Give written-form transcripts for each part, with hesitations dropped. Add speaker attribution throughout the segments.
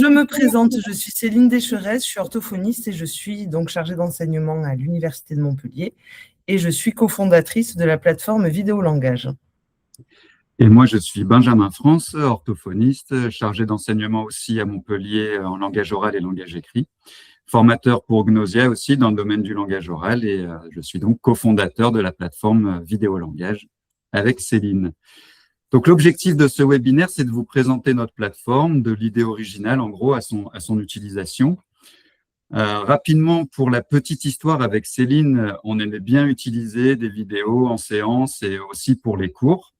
Speaker 1: Je me présente, je suis Céline Descheresse, je suis orthophoniste et je suis donc chargée d'enseignement à l'Université de Montpellier et je suis cofondatrice de la plateforme Vidéo Langage.
Speaker 2: Et moi, je suis Benjamin France, orthophoniste, chargé d'enseignement aussi à Montpellier en langage oral et langage écrit, formateur pour Gnosia aussi dans le domaine du langage oral et je suis donc cofondateur de la plateforme Vidéo Langage avec Céline. Donc, l'objectif de ce webinaire, c'est de vous présenter notre plateforme, de l'idée originale, en gros, à son utilisation. Rapidement, pour la petite histoire avec Céline, on aimait bien utiliser des vidéos en séance et aussi pour les cours.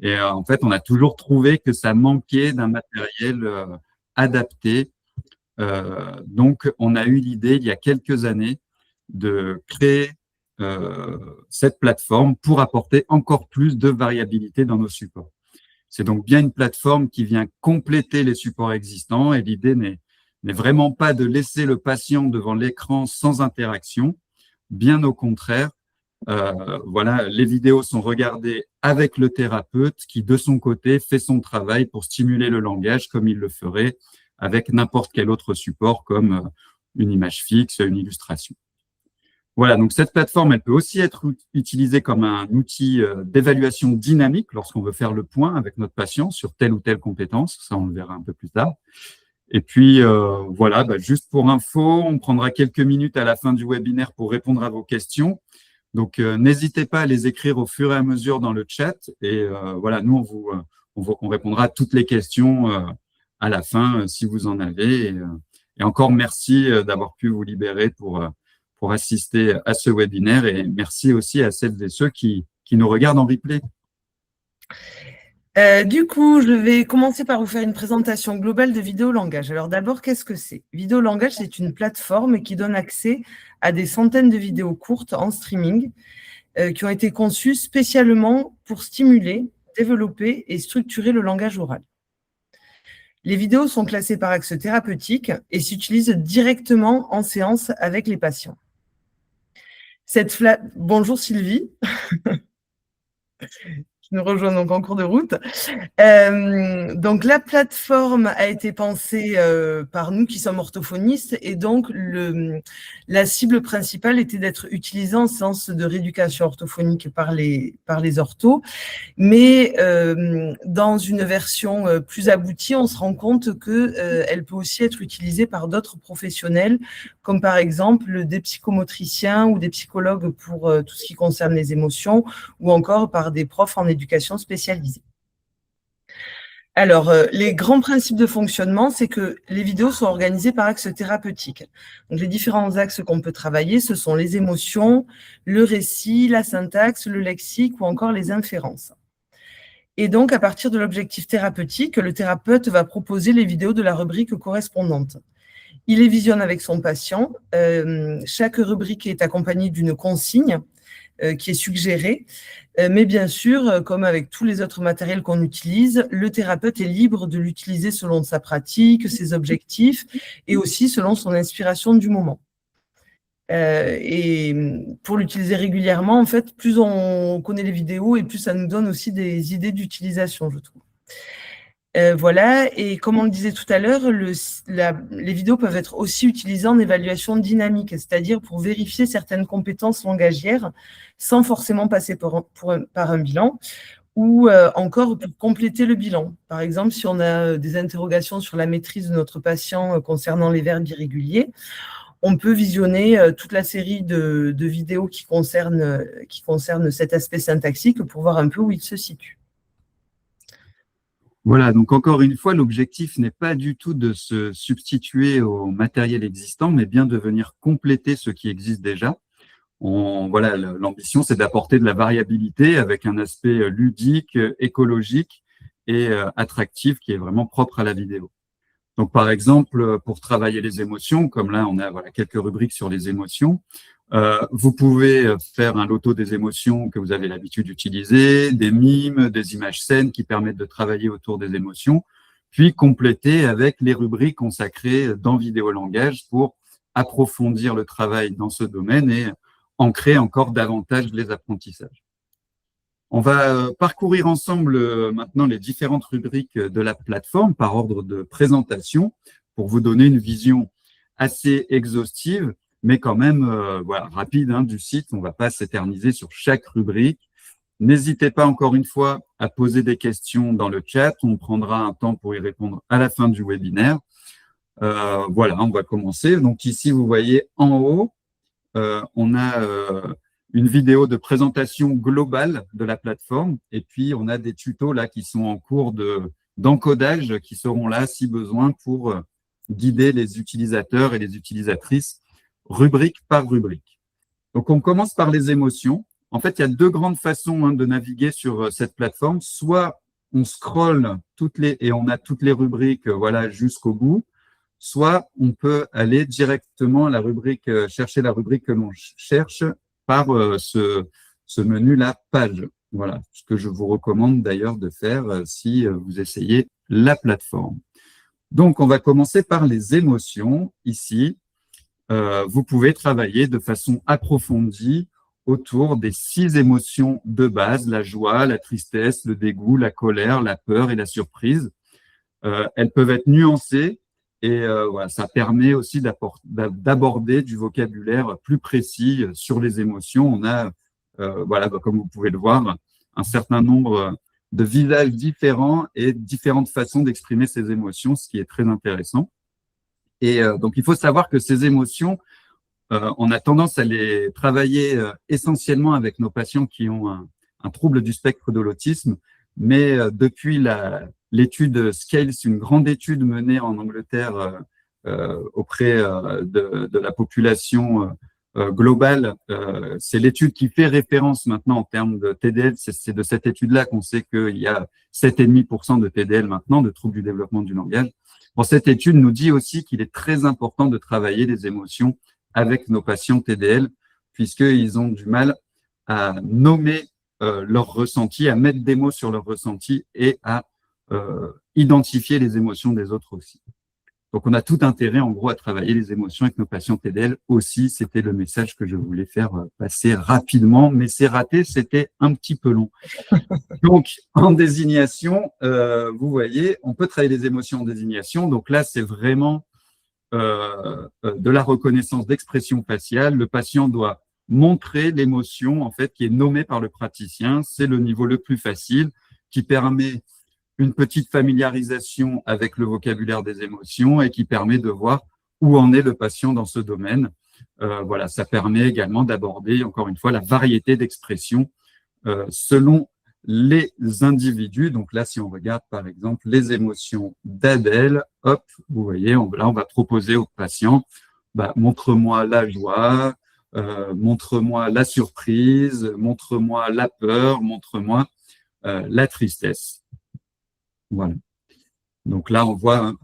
Speaker 2: Et en fait, on a toujours trouvé que ça manquait d'un matériel adapté. Donc, on a eu l'idée, il y a quelques années, de créer cette plateforme pour apporter encore plus de variabilité dans nos supports. C'est donc bien une plateforme qui vient compléter les supports existants et l'idée n'est vraiment pas de laisser le patient devant l'écran sans interaction, bien au contraire. Voilà, les vidéos sont regardées avec le thérapeute qui, de son côté, fait son travail pour stimuler le langage comme il le ferait avec n'importe quel autre support comme une image fixe, une illustration. Voilà, donc cette plateforme, elle peut aussi être utilisée comme un outil d'évaluation dynamique lorsqu'on veut faire le point avec notre patient sur telle ou telle compétence. Ça, on le verra un peu plus tard. Et puis, voilà, juste pour info, on prendra quelques minutes à la fin du webinaire pour répondre à vos questions. Donc, n'hésitez pas à les écrire au fur et à mesure dans le chat. Et voilà, nous, on répondra à toutes les questions à la fin si vous en avez. Et encore merci d'avoir pu vous libérer pour assister à ce webinaire. Et merci aussi à celles et ceux qui nous regardent en replay.
Speaker 1: Du coup, je vais commencer par vous faire une présentation globale de Vidéo Langage. Alors d'abord, qu'est-ce que c'est? Vidéo Langage, c'est une plateforme qui donne accès à des centaines de vidéos courtes en streaming qui ont été conçues spécialement pour stimuler, développer et structurer le langage oral. Les vidéos sont classées par axe thérapeutique et s'utilisent directement en séance avec les patients. Bonjour Sylvie. Qui nous rejoint donc en cours de route. Donc, la plateforme a été pensée par nous qui sommes orthophonistes et donc la cible principale était d'être utilisée en séance de rééducation orthophonique par les orthos. Mais dans une version plus aboutie, on se rend compte qu'elle peut aussi être utilisée par d'autres professionnels, comme par exemple des psychomotriciens ou des psychologues pour tout ce qui concerne les émotions, ou encore par des profs en éducation spécialisée. Alors, les grands principes de fonctionnement, c'est que les vidéos sont organisées par axe thérapeutique. Donc, les différents axes qu'on peut travailler, ce sont les émotions, le récit, la syntaxe, le lexique ou encore les inférences. Et donc, à partir de l'objectif thérapeutique, le thérapeute va proposer les vidéos de la rubrique correspondante. Il les visionne avec son patient. Chaque rubrique est accompagnée d'une consigne qui est suggérée. Mais bien sûr, comme avec tous les autres matériels qu'on utilise, le thérapeute est libre de l'utiliser selon sa pratique, ses objectifs et aussi selon son inspiration du moment. Et pour l'utiliser régulièrement, en fait, plus on connaît les vidéos et plus ça nous donne aussi des idées d'utilisation, je trouve. Voilà, et comme on le disait tout à l'heure, les vidéos peuvent être aussi utilisées en évaluation dynamique, c'est-à-dire pour vérifier certaines compétences langagières sans forcément passer par un bilan, ou encore pour compléter le bilan. Par exemple, si on a des interrogations sur la maîtrise de notre patient concernant les verbes irréguliers, on peut visionner toute la série de vidéos qui concernent cet aspect syntaxique pour voir un peu où il se situe.
Speaker 2: Voilà, donc encore une fois, l'objectif n'est pas du tout de se substituer au matériel existant, mais bien de venir compléter ce qui existe déjà. Voilà, l'ambition, c'est d'apporter de la variabilité avec un aspect ludique, écologique et attractif qui est vraiment propre à la vidéo. Donc, par exemple, pour travailler les émotions, comme là, on a quelques rubriques sur les émotions, vous pouvez faire un loto des émotions que vous avez l'habitude d'utiliser, des mimes, des images scènes qui permettent de travailler autour des émotions, puis compléter avec les rubriques consacrées dans Vidéo Langage pour approfondir le travail dans ce domaine et ancrer encore davantage les apprentissages. On va parcourir ensemble maintenant les différentes rubriques de la plateforme par ordre de présentation pour vous donner une vision assez exhaustive, mais quand même voilà, rapide du site. On ne va pas s'éterniser sur chaque rubrique. N'hésitez pas encore une fois à poser des questions dans le chat. On prendra un temps pour y répondre à la fin du webinaire. Voilà, on va commencer. Donc ici, vous voyez en haut, on a une vidéo de présentation globale de la plateforme et puis on a des tutos là qui sont en cours d'encodage qui seront là si besoin pour guider les utilisateurs et les utilisatrices rubrique par rubrique. Donc on commence par les émotions. En fait, il y a deux grandes façons de naviguer sur cette plateforme. Soit on scrolle et on a toutes les rubriques voilà, jusqu'au bout, soit on peut aller directement à la rubrique, chercher la rubrique que l'on cherche par ce menu-là, page. Voilà, ce que je vous recommande d'ailleurs de faire si vous essayez la plateforme. Donc, on va commencer par les émotions. Ici, vous pouvez travailler de façon approfondie autour des 6 émotions de base, la joie, la tristesse, le dégoût, la colère, la peur et la surprise. Elles peuvent être nuancées et voilà, ça permet aussi d'aborder du vocabulaire plus précis sur les émotions. On a, voilà, comme vous pouvez le voir, un certain nombre de visages différents et différentes façons d'exprimer ces émotions, ce qui est très intéressant. Et donc, il faut savoir que ces émotions, on a tendance à les travailler essentiellement avec nos patients qui ont un trouble du spectre de l'autisme, mais depuis l'étude Scales, une grande étude menée en Angleterre auprès de la population globale, c'est l'étude qui fait référence maintenant en termes de TDL. C'est de cette étude-là qu'on sait qu'il y a 7,5% de TDL maintenant, de troubles du développement du langage. Bon, cette étude nous dit aussi qu'il est très important de travailler les émotions avec nos patients TDL, puisqu'ils ont du mal à nommer leurs ressentis, à mettre des mots sur leurs ressentis et à identifier les émotions des autres aussi. Donc, on a tout intérêt, en gros, à travailler les émotions avec nos patients TDL aussi. C'était le message que je voulais faire passer rapidement, mais c'est raté, c'était un petit peu long. Donc, en désignation, vous voyez, on peut travailler les émotions en désignation. Donc là, c'est vraiment de la reconnaissance d'expression faciale. Le patient doit montrer l'émotion, en fait, qui est nommée par le praticien. C'est le niveau le plus facile qui permet une petite familiarisation avec le vocabulaire des émotions et qui permet de voir où en est le patient dans ce domaine. Voilà, ça permet également d'aborder, encore une fois, la variété d'expressions selon les individus. Donc là, si on regarde par exemple les émotions d'Adèle, hop, vous voyez, là, on va proposer au patient, montre-moi la joie, montre-moi la surprise, montre-moi la peur, montre-moi la tristesse. Voilà. Donc là, on voit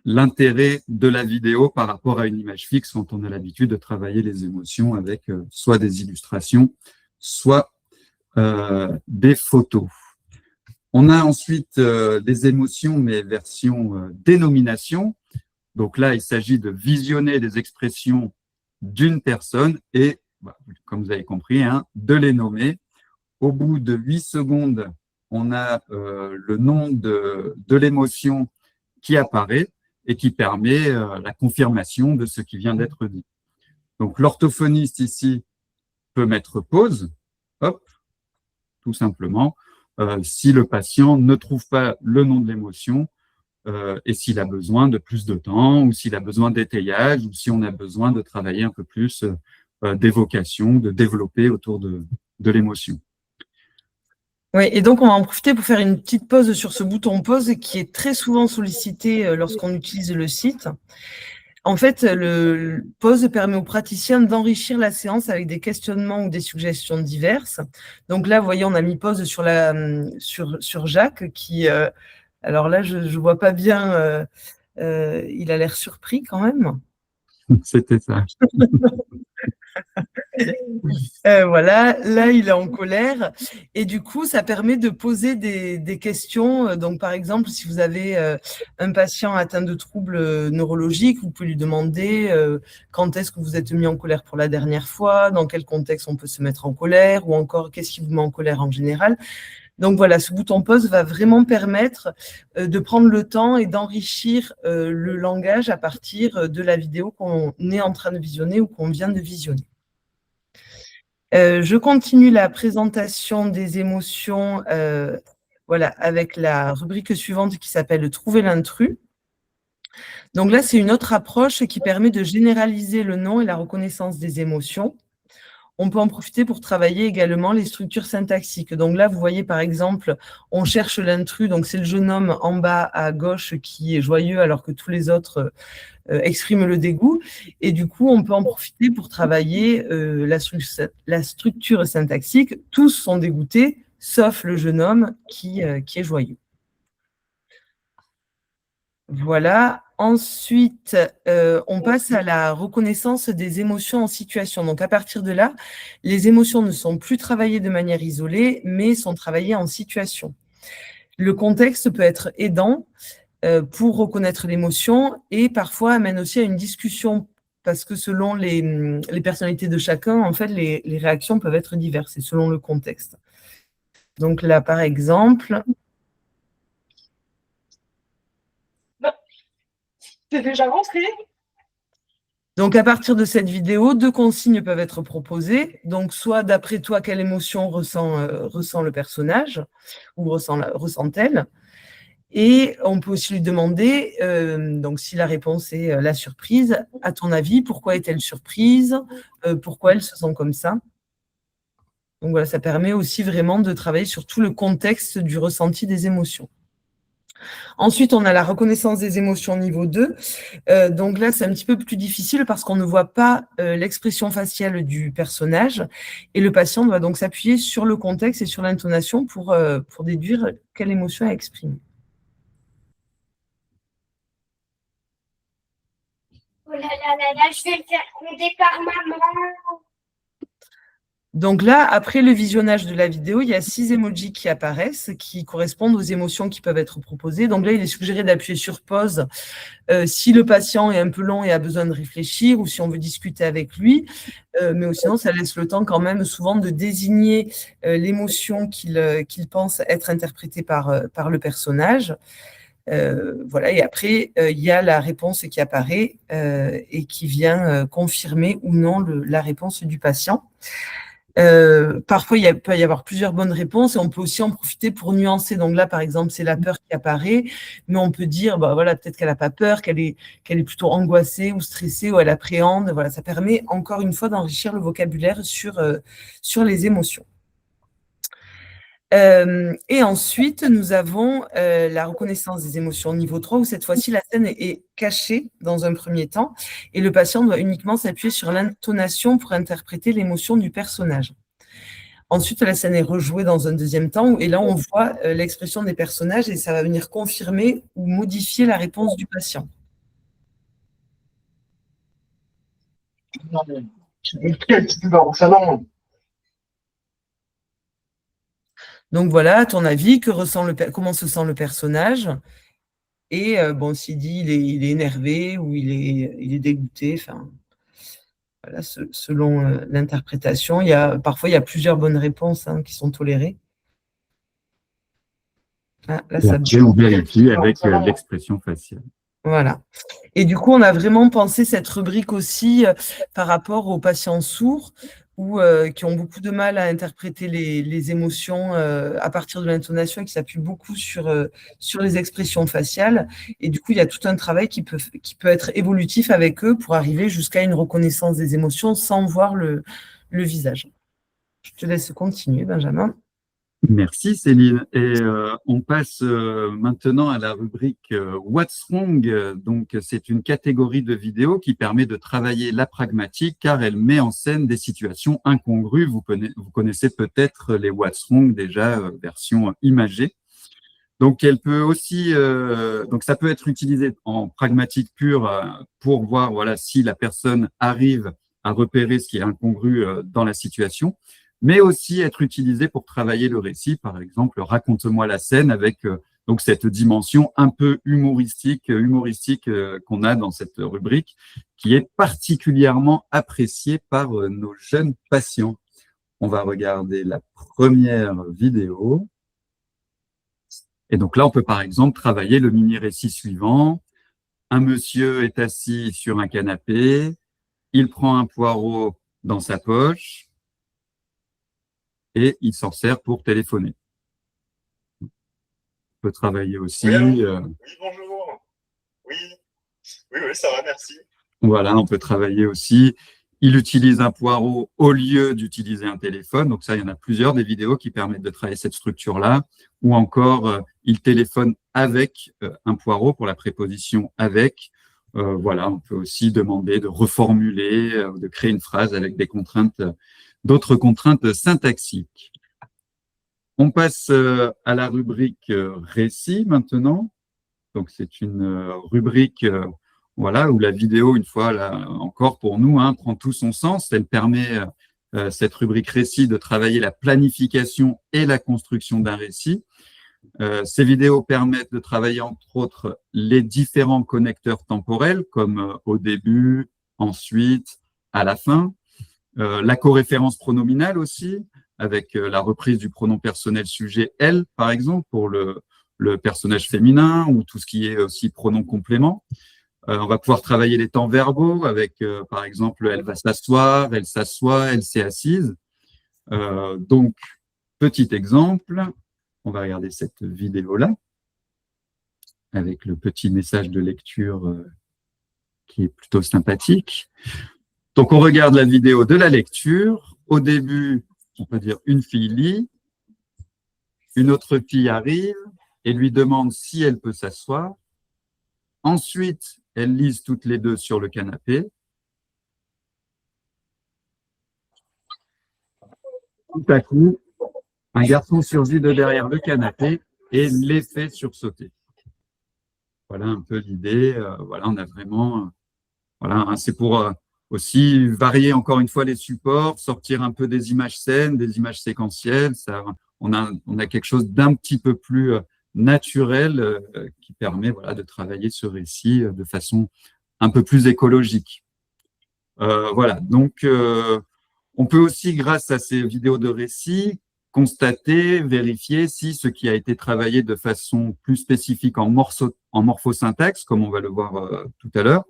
Speaker 2: l'intérêt de la vidéo par rapport à une image fixe quand on a l'habitude de travailler les émotions avec soit des illustrations, soit des photos. On a ensuite des émotions, mais version dénomination. Donc là, il s'agit de visionner les expressions d'une personne et, comme vous avez compris, de les nommer. Au bout de 8 secondes, on a le nom de l'émotion qui apparaît et qui permet la confirmation de ce qui vient d'être dit. Donc, l'orthophoniste ici peut mettre pause, hop, tout simplement, si le patient ne trouve pas le nom de l'émotion et s'il a besoin de plus de temps ou s'il a besoin d'étayage ou si on a besoin de travailler un peu plus d'évocation, de développer autour de l'émotion.
Speaker 1: Oui, et donc on va en profiter pour faire une petite pause sur ce bouton pause qui est très souvent sollicité lorsqu'on utilise le site. En fait, le pause permet aux praticiens d'enrichir la séance avec des questionnements ou des suggestions diverses. Donc là, vous voyez, on a mis pause sur Jacques qui, alors là, je ne vois pas bien, il a l'air surpris quand même.
Speaker 2: C'était ça.
Speaker 1: Voilà, là, il est en colère. Et du coup, ça permet de poser des questions. Donc, par exemple, si vous avez un patient atteint de troubles neurologiques, vous pouvez lui demander quand est-ce que vous êtes mis en colère pour la dernière fois, dans quel contexte on peut se mettre en colère, ou encore qu'est-ce qui vous met en colère en général. Donc voilà, ce bouton pause va vraiment permettre de prendre le temps et d'enrichir le langage à partir de la vidéo qu'on est en train de visionner ou qu'on vient de visionner. Je continue la présentation des émotions voilà, avec la rubrique suivante qui s'appelle « Trouver l'intrus ». Donc là, c'est une autre approche qui permet de généraliser le nom et la reconnaissance des émotions. On peut en profiter pour travailler également les structures syntaxiques. Donc là, vous voyez par exemple, on cherche l'intrus, donc c'est le jeune homme en bas à gauche qui est joyeux alors que tous les autres expriment le dégoût. Et du coup, on peut en profiter pour travailler la structure syntaxique. Tous sont dégoûtés, sauf le jeune homme qui est joyeux. Voilà. Ensuite, on passe à la reconnaissance des émotions en situation. Donc, à partir de là, les émotions ne sont plus travaillées de manière isolée, mais sont travaillées en situation. Le contexte peut être aidant pour reconnaître l'émotion et parfois amène aussi à une discussion parce que selon les personnalités de chacun, en fait, les réactions peuvent être diverses et selon le contexte. Donc là, par exemple...
Speaker 3: T'es déjà rentré?
Speaker 1: Donc, à partir de cette vidéo, 2 consignes peuvent être proposées. Donc, soit d'après toi, quelle émotion ressent le personnage ou ressent-elle. Et on peut aussi lui demander, donc si la réponse est la surprise, à ton avis, pourquoi est-elle surprise? Pourquoi elle se sent comme ça? Donc voilà, ça permet aussi vraiment de travailler sur tout le contexte du ressenti des émotions. Ensuite, on a la reconnaissance des émotions niveau 2. Donc là, c'est un petit peu plus difficile parce qu'on ne voit pas l'expression faciale du personnage et le patient doit donc s'appuyer sur le contexte et sur l'intonation pour déduire quelle émotion elle exprime.
Speaker 3: Oh là là là là, je vais le faire gronder par maman.
Speaker 1: Donc là, après le visionnage de la vidéo, il y a 6 emojis qui apparaissent, qui correspondent aux émotions qui peuvent être proposées. Donc là, il est suggéré d'appuyer sur pause si le patient est un peu long et a besoin de réfléchir ou si on veut discuter avec lui. Mais sinon, ça laisse le temps quand même souvent de désigner l'émotion qu'il pense être interprétée par le personnage. Voilà, et après, il y a la réponse qui apparaît et qui vient confirmer ou non la réponse du patient. Parfois, il peut y avoir plusieurs bonnes réponses et on peut aussi en profiter pour nuancer. Donc là, par exemple, c'est la peur qui apparaît, mais on peut dire, bah voilà, peut-être qu'elle n'a pas peur, qu'elle est plutôt angoissée ou stressée ou elle appréhende. Voilà, ça permet encore une fois d'enrichir le vocabulaire sur les émotions. Et ensuite, nous avons la reconnaissance des émotions niveau 3, où cette fois-ci, la scène est cachée dans un premier temps, et le patient doit uniquement s'appuyer sur l'intonation pour interpréter l'émotion du personnage. Ensuite, la scène est rejouée dans un deuxième temps, et là, on voit l'expression des personnages, et ça va venir confirmer ou modifier la réponse du patient. Donc voilà, à ton avis, comment se sent le personnage? Et bon, s'il dit il est énervé ou il est dégoûté, enfin, voilà, selon l'interprétation. Parfois, il y a plusieurs bonnes réponses qui sont tolérées.
Speaker 2: Ah, là, ça on vérifie avec l'expression faciale.
Speaker 1: Voilà. Et du coup, on a vraiment pensé cette rubrique aussi par rapport aux patients sourds qui ont beaucoup de mal à interpréter les émotions à partir de l'intonation et qui s'appuient beaucoup sur les expressions faciales. Et du coup, il y a tout un travail qui peut être évolutif avec eux pour arriver jusqu'à une reconnaissance des émotions sans voir le visage. Je te laisse continuer, Benjamin.
Speaker 2: Merci Céline. Et on passe maintenant à la rubrique What's Wrong. Donc, c'est une catégorie de vidéos qui permet de travailler la pragmatique car elle met en scène des situations incongrues. Vous connaissez peut-être les What's Wrong déjà, version imagée. Donc, elle peut aussi, donc ça peut être utilisé en pragmatique pure pour voir voilà si la personne arrive à repérer ce qui est incongru dans la situation, mais aussi être utilisé pour travailler le récit. Par exemple, raconte-moi la scène avec donc cette dimension un peu humoristique qu'on a dans cette rubrique, qui est particulièrement appréciée par nos jeunes patients. On va regarder la première vidéo. Et donc là, on peut par exemple travailler le mini-récit suivant. Un monsieur est assis sur un canapé, il prend un poireau dans sa poche et il s'en sert pour téléphoner. On peut travailler aussi.
Speaker 4: Oui, bonjour. Oui, ça va, merci.
Speaker 2: Voilà, on peut travailler aussi. Il utilise un poireau au lieu d'utiliser un téléphone. Donc ça, il y en a plusieurs des vidéos qui permettent de travailler cette structure-là. Ou encore, il téléphone avec un poireau pour la préposition avec. Voilà, on peut aussi demander de reformuler, de créer une phrase avec des contraintes, d'autres contraintes syntaxiques. On passe à la rubrique récit maintenant. Donc c'est une rubrique voilà, où la vidéo, une fois là, encore pour nous, prend tout son sens. Elle permet, cette rubrique récit, de travailler la planification et la construction d'un récit. Ces vidéos permettent de travailler, entre autres, les différents connecteurs temporels, comme au début, ensuite, à la fin. La coréférence pronominale aussi, avec la reprise du pronom personnel sujet « elle », par exemple, pour le personnage féminin, ou tout ce qui est aussi pronom complément. On va pouvoir travailler les temps verbaux avec, par exemple, elle va s'asseoir, elle s'assoit, elle s'est assise. Donc, petit exemple, on va regarder cette vidéo-là avec le petit message de lecture qui est plutôt sympathique. Donc, on regarde la vidéo de la lecture. Au début, on peut dire une fille lit, une autre fille arrive et lui demande si elle peut s'asseoir. Ensuite, elles lisent toutes les deux sur le canapé. Tout à coup, un garçon surgit de derrière le canapé et les fait sursauter. Voilà un peu l'idée. Voilà, on a vraiment… voilà, c'est pour aussi varier encore une fois les supports, sortir un peu des images scènes, des images séquentielles. Ça, on a quelque chose d'un petit peu plus naturel qui permet, voilà, de travailler ce récit de façon un peu plus écologique. Voilà, donc on peut aussi, grâce à ces vidéos de récit, constater, vérifier si ce qui a été travaillé de façon plus spécifique en morphosyntaxe, comme on va le voir tout à l'heure,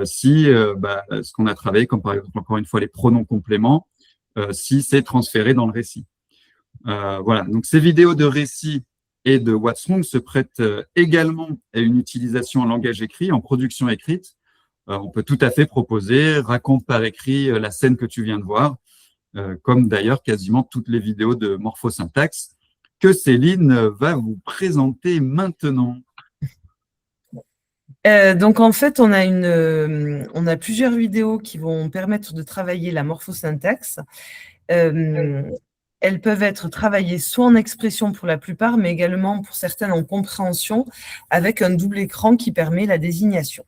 Speaker 2: si ce qu'on a travaillé, comme par exemple, encore une fois, les pronoms compléments, si c'est transféré dans le récit. Voilà, donc ces vidéos de récit et de What's Wrong se prêtent également à une utilisation en langage écrit, en production écrite. On peut tout à fait proposer, raconte par écrit la scène que tu viens de voir, comme d'ailleurs quasiment toutes les vidéos de morphosyntaxe que Céline va vous présenter maintenant.
Speaker 1: Donc en fait, on a plusieurs vidéos qui vont permettre de travailler la morphosyntaxe. Elles peuvent être travaillées soit en expression pour la plupart, mais également pour certaines en compréhension, avec un double écran qui permet la désignation.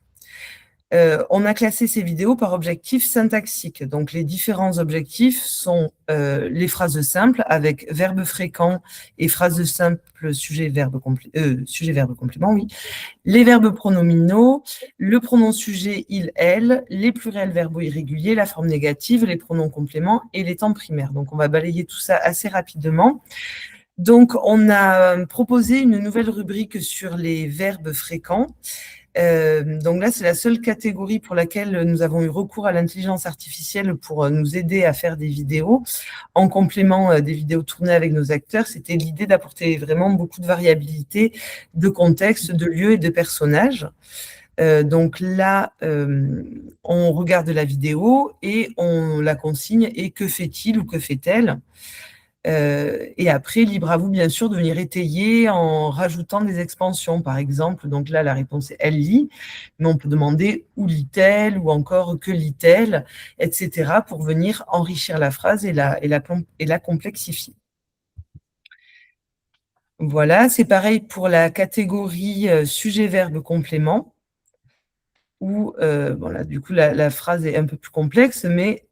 Speaker 1: On a classé ces vidéos par objectifs syntaxiques. Donc, les différents objectifs sont les phrases simples avec verbe fréquent et phrases simples sujet-verbe complément, oui. Les verbes pronominaux, le pronom sujet il, elle, les pluriels verbaux irréguliers, la forme négative, les pronoms compléments et les temps primaires. Donc, on va balayer tout ça assez rapidement. Donc, on a proposé une nouvelle rubrique sur les verbes fréquents. Donc là, c'est la seule catégorie pour laquelle nous avons eu recours à l'intelligence artificielle pour nous aider à faire des vidéos. En complément des vidéos tournées avec nos acteurs, c'était l'idée d'apporter vraiment beaucoup de variabilité, de contexte, de lieux et de personnages. Donc là, on regarde la vidéo et on la consigne. Et que fait-il ou que fait-elle ? Et après, libre à vous, bien sûr, de venir étayer en rajoutant des expansions, par exemple. Donc là, la réponse est « elle lit », mais on peut demander « où lit-elle » ou encore « que lit-elle », etc. pour venir enrichir la phrase et la complexifier. Voilà, c'est pareil pour la catégorie sujet-verbe complément, où bon, là, du coup, la phrase est un peu plus complexe, mais…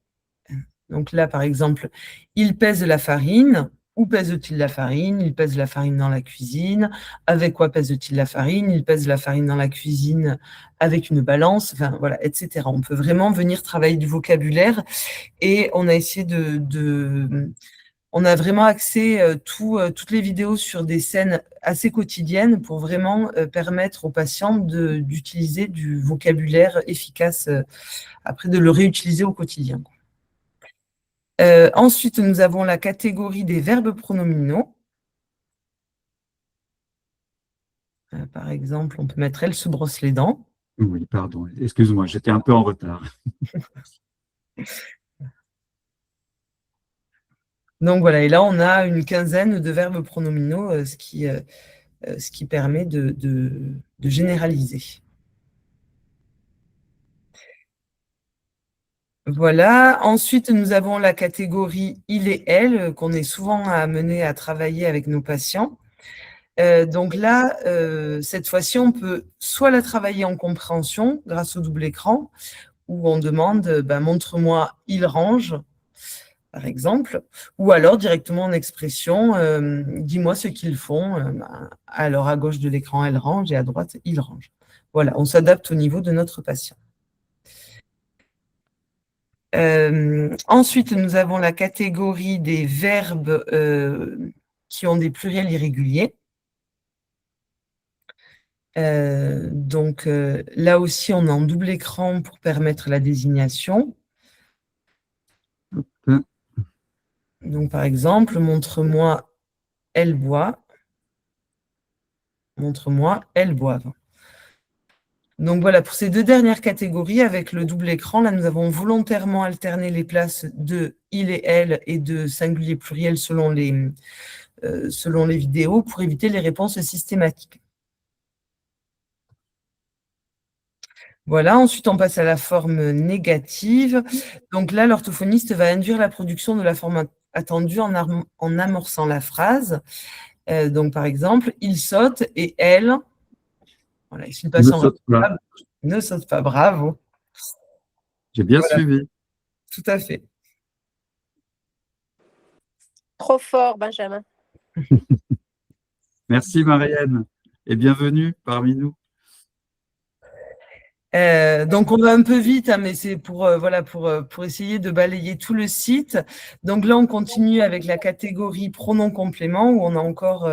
Speaker 1: Donc là, par exemple, il pèse la farine. Où pèse-t-il la farine? Il pèse la farine dans la cuisine. Avec quoi pèse-t-il la farine? Il pèse la farine dans la cuisine avec une balance, enfin voilà, etc. On peut vraiment venir travailler du vocabulaire et on a essayé on a vraiment axé toutes les vidéos sur des scènes assez quotidiennes pour vraiment permettre aux patients d'utiliser du vocabulaire efficace, après de le réutiliser au quotidien. Ensuite, nous avons la catégorie des verbes pronominaux. Par exemple, on peut mettre « elle se brosse les dents ».
Speaker 2: Oui, pardon, excuse-moi, j'étais un peu en retard.
Speaker 1: Donc voilà, et là, on a une quinzaine de verbes pronominaux, ce qui permet de généraliser. Voilà. Ensuite, nous avons la catégorie « il et elle » qu'on est souvent amené à travailler avec nos patients. Donc là, cette fois-ci, on peut soit la travailler en compréhension grâce au double écran, où on demande montre-moi « il range », par exemple, ou alors directement en expression, dis-moi ce qu'ils font. Alors à gauche de l'écran, elle range, et à droite, il range. Voilà, on s'adapte au niveau de notre patient. Ensuite, nous avons la catégorie des verbes qui ont des pluriels irréguliers. Donc là aussi, on est en double écran pour permettre la désignation. Donc par exemple, montre-moi, elle boit. Montre-moi, elles boivent. Donc voilà, pour ces deux dernières catégories, avec le double écran, là, nous avons volontairement alterné les places de « il » et « elle » et de singulier pluriel selon les vidéos pour éviter les réponses systématiques. Voilà, ensuite on passe à la forme négative. Donc là, l'orthophoniste va induire la production de la forme attendue en amorçant la phrase. Donc par exemple, il saute et elle… Voilà, si le patient ne saute pas, bravo.
Speaker 2: J'ai bien
Speaker 1: Voilà.
Speaker 2: suivi.
Speaker 1: Tout à fait.
Speaker 5: Trop fort, Benjamin.
Speaker 2: Merci Marianne et bienvenue parmi nous.
Speaker 1: Donc on va un peu vite, hein, mais c'est pour essayer de balayer tout le site. Donc là, on continue avec la catégorie pronom complément où on a encore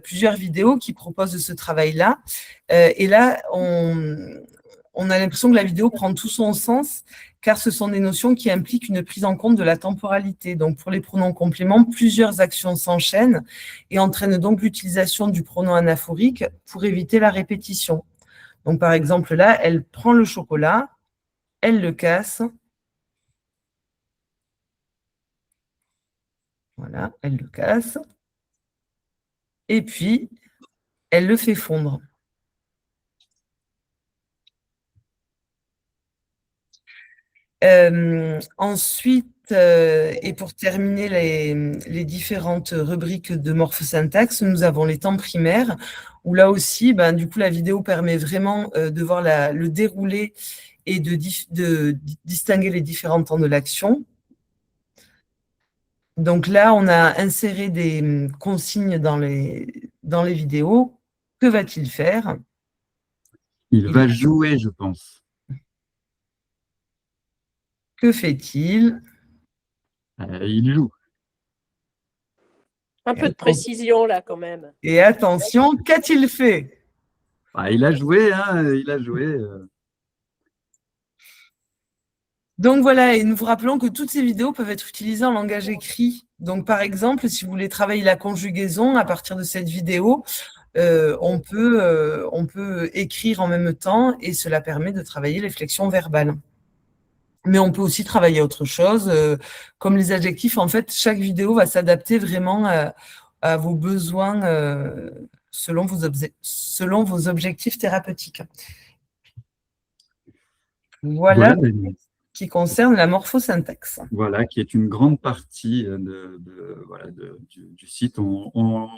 Speaker 1: plusieurs vidéos qui proposent ce travail-là. Et là, on a l'impression que la vidéo prend tout son sens, car ce sont des notions qui impliquent une prise en compte de la temporalité. Donc, pour les pronoms compléments, plusieurs actions s'enchaînent et entraînent donc l'utilisation du pronom anaphorique pour éviter la répétition. Donc, par exemple, là, elle prend le chocolat, elle le casse. Voilà, elle le casse. Et puis, elle le fait fondre. Ensuite, et pour terminer les différentes rubriques de morphosyntaxe, nous avons les temps primaires, où là aussi, du coup, la vidéo permet vraiment de voir le déroulé et de distinguer les différents temps de l'action. Donc là, on a inséré des consignes dans les vidéos. Que va-t-il faire?
Speaker 2: Il va jouer, je pense.
Speaker 1: Que fait-il?
Speaker 2: Il joue.
Speaker 5: Un peu de précision là quand même.
Speaker 1: Et attention, qu'a-t-il fait?
Speaker 2: Il a joué, hein, il a joué.
Speaker 1: Donc voilà, et nous vous rappelons que toutes ces vidéos peuvent être utilisées en langage écrit. Donc par exemple, si vous voulez travailler la conjugaison à partir de cette vidéo, on peut écrire en même temps et cela permet de travailler les flexions verbales. Mais on peut aussi travailler autre chose, comme les adjectifs. En fait, chaque vidéo va s'adapter vraiment à vos besoins selon vos objectifs thérapeutiques. Voilà qui concerne la morphosyntaxe.
Speaker 2: Voilà, qui est une grande partie du site. On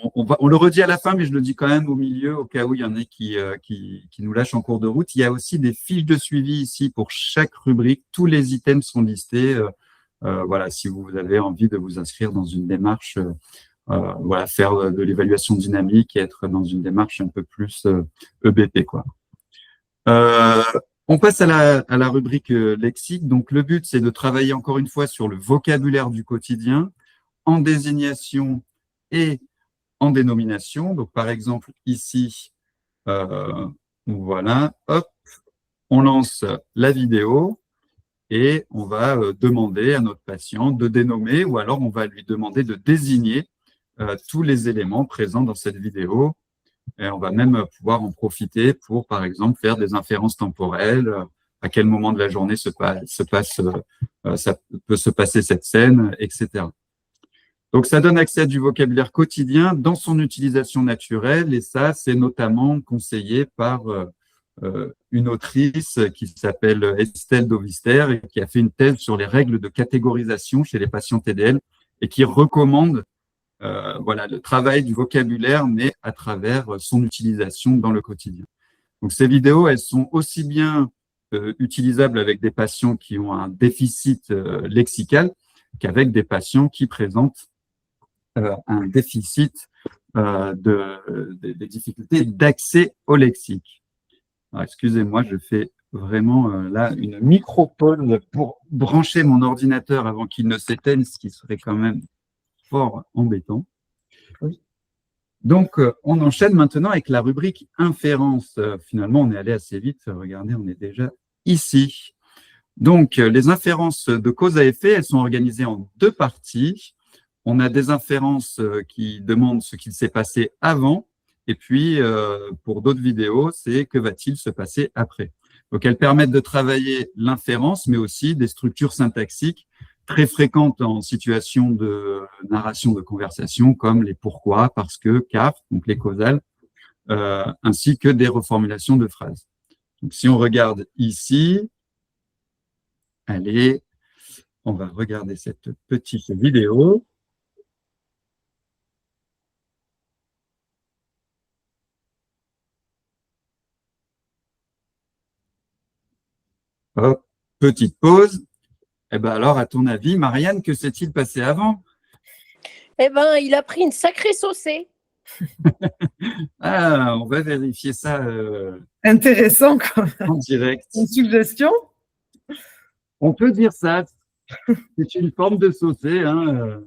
Speaker 2: le redit à la fin, mais je le dis quand même au milieu, au cas où il y en a qui nous lâchent en cours de route. Il y a aussi des fiches de suivi ici pour chaque rubrique. Tous les items sont listés. Si vous avez envie de vous inscrire dans une démarche, faire de l'évaluation dynamique et être dans une démarche un peu plus EBP, quoi. On passe à la rubrique lexique. Donc, le but, c'est de travailler encore une fois sur le vocabulaire du quotidien. en désignation et en dénomination. Donc, par exemple, ici, voilà, hop, on lance la vidéo et on va demander à notre patient de dénommer ou alors on va lui demander de désigner tous les éléments présents dans cette vidéo. Et on va même pouvoir en profiter pour, par exemple, faire des inférences temporelles, à quel moment de la journée ça peut se passer cette scène, etc. Donc, ça donne accès à du vocabulaire quotidien dans son utilisation naturelle et ça, c'est notamment conseillé par une autrice qui s'appelle Estelle Dovister et qui a fait une thèse sur les règles de catégorisation chez les patients TDL et qui recommande voilà, le travail du vocabulaire, mais à travers son utilisation dans le quotidien. Donc, ces vidéos, elles sont aussi bien utilisables avec des patients qui ont un déficit lexical qu'avec des patients qui présentent un déficit des difficultés d'accès au lexique. Alors, excusez-moi, je fais vraiment là une micro-pause pour brancher mon ordinateur avant qu'il ne s'éteigne, ce qui serait quand même fort embêtant. Oui. Donc, on enchaîne maintenant avec la rubrique inférence. Finalement, on est allé assez vite. Regardez, on est déjà ici. Donc, les inférences de cause à effet, elles sont organisées en deux parties. On a des inférences qui demandent ce qu'il s'est passé avant. Et puis, pour d'autres vidéos, c'est que va-t-il se passer après. Donc, elles permettent de travailler l'inférence, mais aussi des structures syntaxiques très fréquentes en situation de narration de conversation, comme les pourquoi, parce que, car, donc les causales, ainsi que des reformulations de phrases. Donc, si on regarde ici, allez, on va regarder cette petite vidéo. Hop, petite pause. Eh ben alors, à ton avis, Marianne, que s'est-il passé avant?
Speaker 5: Eh ben, il a pris une sacrée saucée.
Speaker 2: Ah, on va vérifier ça
Speaker 1: Intéressant, quand même.
Speaker 2: en direct.
Speaker 1: Une suggestion?
Speaker 2: On peut dire ça. C'est une forme de saucée. Hein.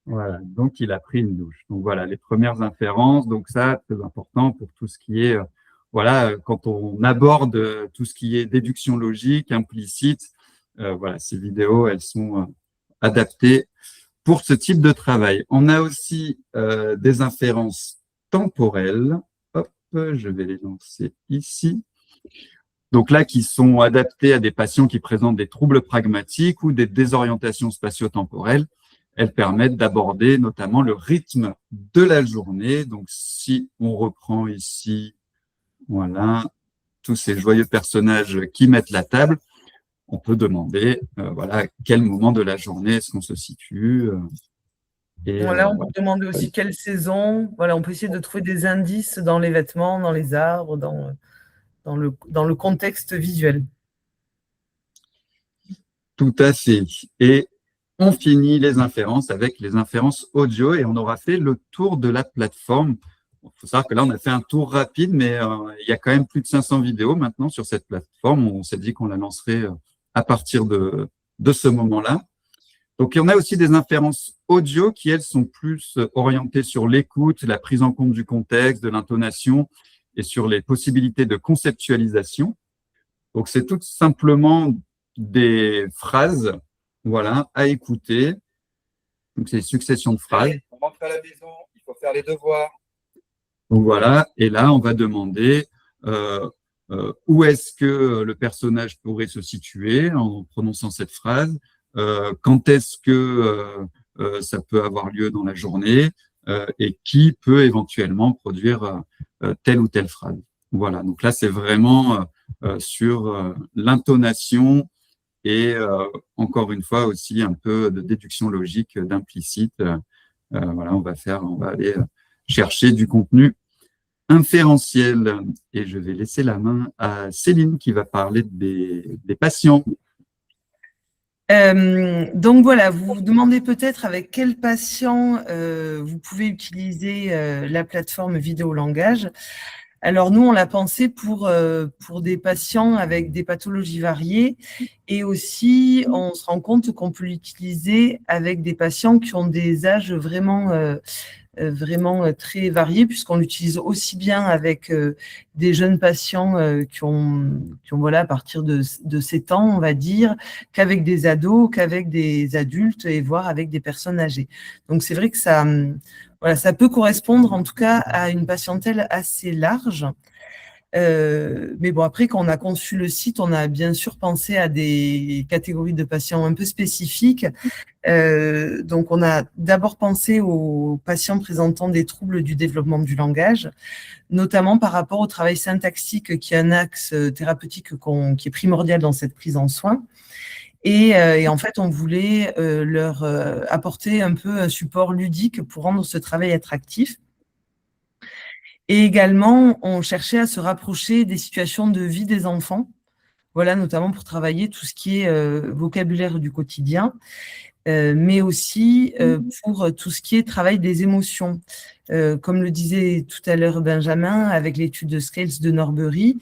Speaker 2: Voilà, donc il a pris une douche. Donc voilà, les premières inférences. Donc ça, très important pour tout ce qui est, voilà, quand on aborde tout ce qui est déduction logique, implicite. Voilà, ces vidéos, elles sont adaptées pour ce type de travail. On a aussi des inférences temporelles. Hop, je vais les lancer ici. Donc là, qui sont adaptées à des patients qui présentent des troubles pragmatiques ou des désorientations spatio-temporelles. Elles permettent d'aborder notamment le rythme de la journée. Donc, si on reprend ici, voilà, tous ces joyeux personnages qui mettent la table, on peut demander, voilà, à quel moment de la journée est-ce qu'on se situe.
Speaker 1: Et voilà, on peut demander aussi quelle saison. Voilà, on peut essayer de trouver des indices dans les vêtements, dans les arbres, dans le contexte visuel.
Speaker 2: Tout à fait. Et on finit les inférences avec les inférences audio et on aura fait le tour de la plateforme. Il faut savoir que là, on a fait un tour rapide, mais il y a quand même plus de 500 vidéos maintenant sur cette plateforme. On s'est dit qu'on la lancerait à partir de ce moment-là. Donc, il y en a aussi des inférences audio qui, elles, sont plus orientées sur l'écoute, la prise en compte du contexte, de l'intonation et sur les possibilités de conceptualisation. Donc, c'est tout simplement des phrases, voilà, à écouter. Donc, c'est une succession de phrases. On rentre à la maison, il faut faire les devoirs. Donc, voilà. Et là, on va demander où est-ce que le personnage pourrait se situer en prononçant cette phrase, quand est-ce que ça peut avoir lieu dans la journée et qui peut éventuellement produire telle ou telle phrase. Voilà. Donc là, c'est vraiment sur l'intonation et encore une fois aussi un peu de déduction logique d'implicite. Voilà, on va aller chercher du contenu inférentiel. Et je vais laisser la main à Céline qui va parler des patients.
Speaker 1: Donc voilà, vous vous demandez peut-être avec quel patient vous pouvez utiliser la plateforme vidéo langage. Alors nous, on l'a pensé pour des patients avec des pathologies variées et aussi, on se rend compte qu'on peut l'utiliser avec des patients qui ont des âges vraiment très variés, puisqu'on l'utilise aussi bien avec des jeunes patients qui ont voilà, à partir de 7 ans, on va dire, qu'avec des ados, qu'avec des adultes et voire avec des personnes âgées. Donc c'est vrai que voilà, ça peut correspondre en tout cas à une patientèle assez large. Mais bon, après, quand on a conçu le site, on a bien sûr pensé à des catégories de patients un peu spécifiques. Donc, on a d'abord pensé aux patients présentant des troubles du développement du langage, notamment par rapport au travail syntaxique, qui est un axe thérapeutique qui est primordial dans cette prise en soin. Et en fait, on voulait leur apporter un peu un support ludique pour rendre ce travail attractif. Et également, on cherchait à se rapprocher des situations de vie des enfants, voilà, notamment pour travailler tout ce qui est vocabulaire du quotidien, mais aussi pour tout ce qui est travail des émotions. Comme le disait tout à l'heure Benjamin, avec l'étude de Scales de Norbury,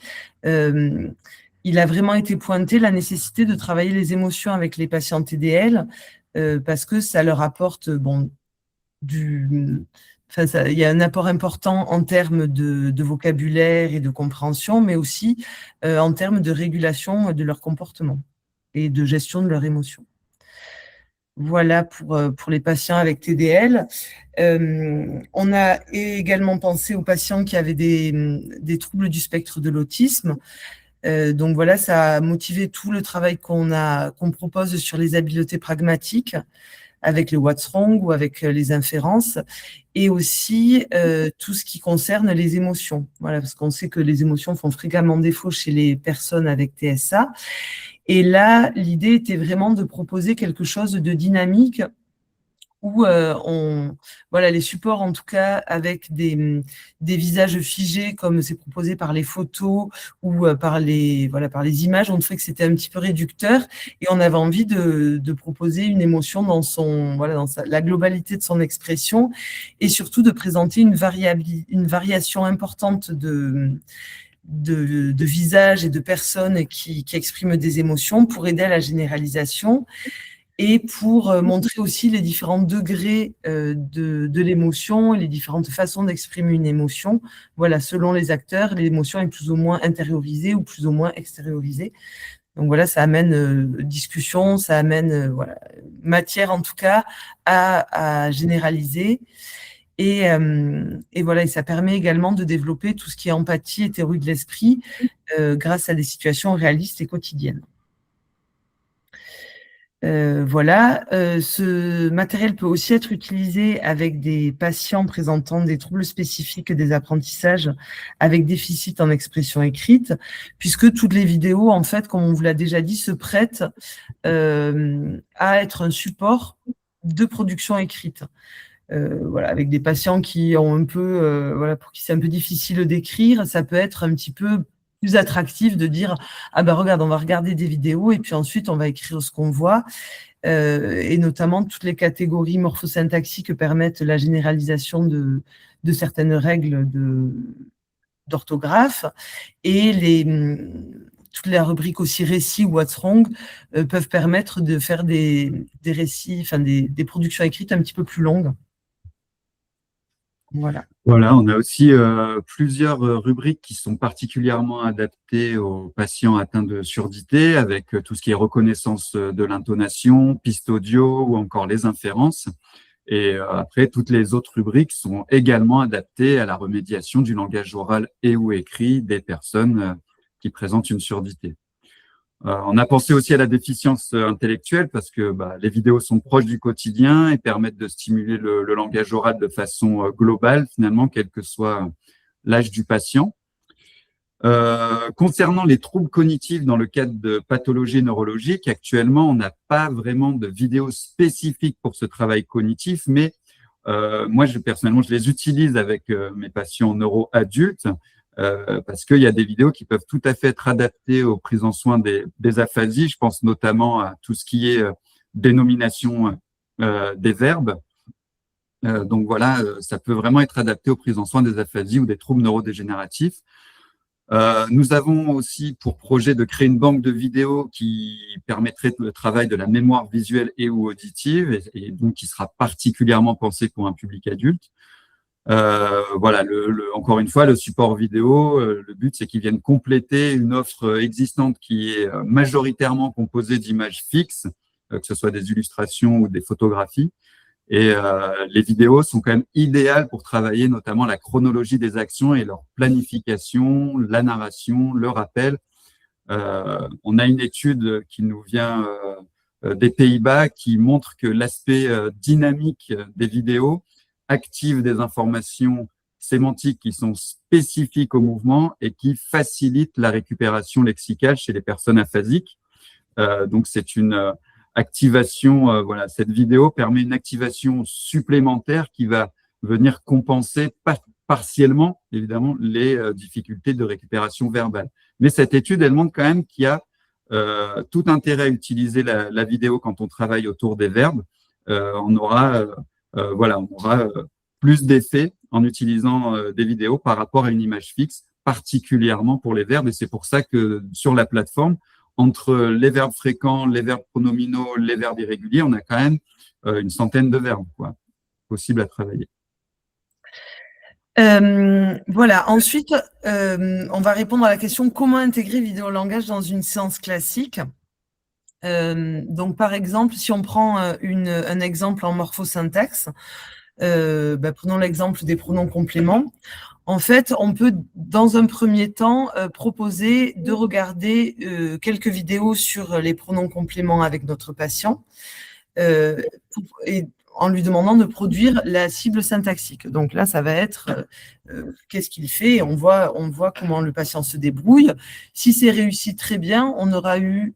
Speaker 1: il a vraiment été pointé la nécessité de travailler les émotions avec les patients TDL, parce que ça leur apporte il y a un apport important en termes de vocabulaire et de compréhension, mais aussi en termes de régulation de leur comportement et de gestion de leurs émotions. Voilà pour les patients avec TDL. On a également pensé aux patients qui avaient des troubles du spectre de l'autisme. Donc voilà, ça a motivé tout le travail qu'on propose sur les habiletés pragmatiques, avec le What's Wrong ou avec les inférences, et aussi tout ce qui concerne les émotions. Voilà, parce qu'on sait que les émotions font fréquemment défaut chez les personnes avec TSA. Et là, l'idée était vraiment de proposer quelque chose de dynamique où voilà, les supports, en tout cas, avec des visages figés, comme c'est proposé par les photos ou par les images, on trouvait que c'était un petit peu réducteur et on avait envie de proposer une émotion dans la globalité de son expression et surtout de présenter une variation importante de visages et de personnes qui expriment des émotions pour aider à la généralisation et pour montrer aussi les différents degrés de l'émotion et les différentes façons d'exprimer une émotion. Voilà, selon les acteurs, l'émotion est plus ou moins intériorisée ou plus ou moins extériorisée. Donc voilà, ça amène discussion, ça amène matière en tout cas à généraliser. Et voilà, et ça permet également de développer tout ce qui est empathie et théorie de l'esprit grâce à des situations réalistes et quotidiennes. Voilà, ce matériel peut aussi être utilisé avec des patients présentant des troubles spécifiques des apprentissages avec déficit en expression écrite, puisque toutes les vidéos, en fait, comme on vous l'a déjà dit, se prêtent à être un support de production écrite. Voilà, avec des patients qui ont un peu, pour qui c'est un peu difficile d'écrire, ça peut être un petit peu plus attractif de dire ah ben regarde, on va regarder des vidéos et puis ensuite on va écrire ce qu'on voit, et notamment toutes les catégories morphosyntaxiques permettent la généralisation de certaines règles d'orthographe et toute la rubrique aussi récits ou What's Wrong peuvent permettre de faire des récits, enfin des productions écrites un petit peu plus longues. Voilà.
Speaker 2: Voilà, on a aussi plusieurs rubriques qui sont particulièrement adaptées aux patients atteints de surdité, avec tout ce qui est reconnaissance de l'intonation, piste audio ou encore les inférences. Et après, toutes les autres rubriques sont également adaptées à la remédiation du langage oral et ou écrit des personnes qui présentent une surdité. On a pensé aussi à la déficience intellectuelle parce que les vidéos sont proches du quotidien et permettent de stimuler le langage oral de façon globale, finalement, quel que soit l'âge du patient. Concernant les troubles cognitifs dans le cadre de pathologies neurologiques, actuellement, on n'a pas vraiment de vidéos spécifiques pour ce travail cognitif, mais moi, personnellement, je les utilise avec mes patients neuro-adultes parce qu'il y a des vidéos qui peuvent tout à fait être adaptées aux prises en soin des aphasies. Je pense notamment à tout ce qui est dénomination des verbes. Donc voilà, ça peut vraiment être adapté aux prises en soins des aphasies ou des troubles neurodégénératifs. Nous avons aussi pour projet de créer une banque de vidéos qui permettrait le travail de la mémoire visuelle et ou auditive et donc qui sera particulièrement pensée pour un public adulte. Voilà, encore une fois, le support vidéo, le but c'est qu'il vienne compléter une offre existante qui est majoritairement composée d'images fixes, que ce soit des illustrations ou des photographies. Et les vidéos sont quand même idéales pour travailler notamment la chronologie des actions et leur planification, la narration, le rappel. On a une étude qui nous vient des Pays-Bas qui montre que l'aspect dynamique des vidéos active des informations sémantiques qui sont spécifiques au mouvement et qui facilitent la récupération lexicale chez les personnes aphasiques. Donc, c'est une activation, voilà, cette vidéo permet une activation supplémentaire qui va venir compenser partiellement, évidemment, les difficultés de récupération verbale. Mais cette étude, elle montre quand même qu'il y a tout intérêt à utiliser la vidéo quand on travaille autour des verbes. On aura plus d'effets en utilisant des vidéos par rapport à une image fixe, particulièrement pour les verbes. Et c'est pour ça que sur la plateforme, entre les verbes fréquents, les verbes pronominaux, les verbes irréguliers, on a quand même une centaine de verbes possibles à travailler.
Speaker 1: Voilà. Ensuite, on va répondre à la question comment intégrer vidéo-langage dans une séance classique. Donc, par exemple, si on prend un exemple en morphosyntaxe, prenons l'exemple des pronoms compléments. En fait, on peut, dans un premier temps, proposer de regarder quelques vidéos sur les pronoms compléments avec notre patient et en lui demandant de produire la cible syntaxique. Donc là, ça va être qu'est-ce qu'il fait et on voit comment le patient se débrouille. Si c'est réussi très bien, on aura eu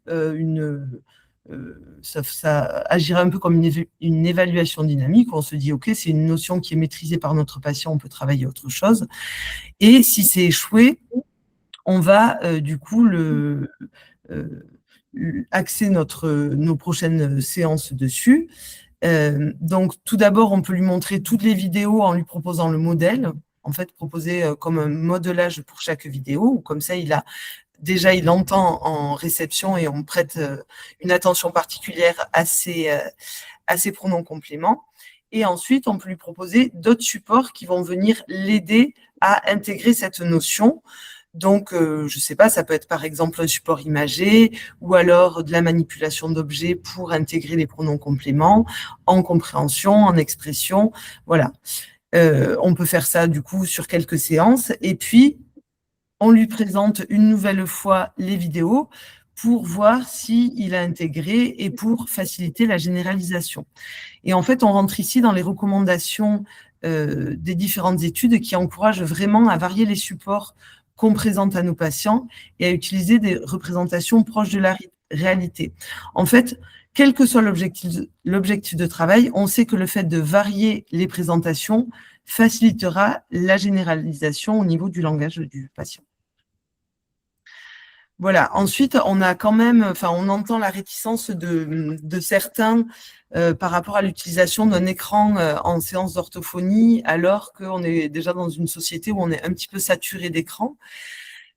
Speaker 1: ça agira un peu comme une évaluation dynamique où on se dit ok, c'est une notion qui est maîtrisée par notre patient, on peut travailler autre chose. Et si c'est échoué, on va du coup axer nos prochaines séances dessus. Donc tout d'abord, on peut lui montrer toutes les vidéos en lui proposant le modèle, en fait proposer comme un modelage pour chaque vidéo, comme ça il entend en réception et on prête une attention particulière à ces pronoms compléments. Et ensuite, on peut lui proposer d'autres supports qui vont venir l'aider à intégrer cette notion. Donc, je ne sais pas, ça peut être par exemple un support imagé ou alors de la manipulation d'objets pour intégrer les pronoms compléments en compréhension, en expression. Voilà. On peut faire ça du coup sur quelques séances. Et puis, on lui présente une nouvelle fois les vidéos pour voir s'il a intégré et pour faciliter la généralisation. Et en fait, on rentre ici dans les recommandations des différentes études qui encouragent vraiment à varier les supports qu'on présente à nos patients et à utiliser des représentations proches de la réalité. En fait, quel que soit l'objectif de travail, on sait que le fait de varier les présentations facilitera la généralisation au niveau du langage du patient. Voilà. Ensuite, on a quand même, on entend la réticence de certains par rapport à l'utilisation d'un écran en séance d'orthophonie, alors qu'on est déjà dans une société où on est un petit peu saturé d'écran.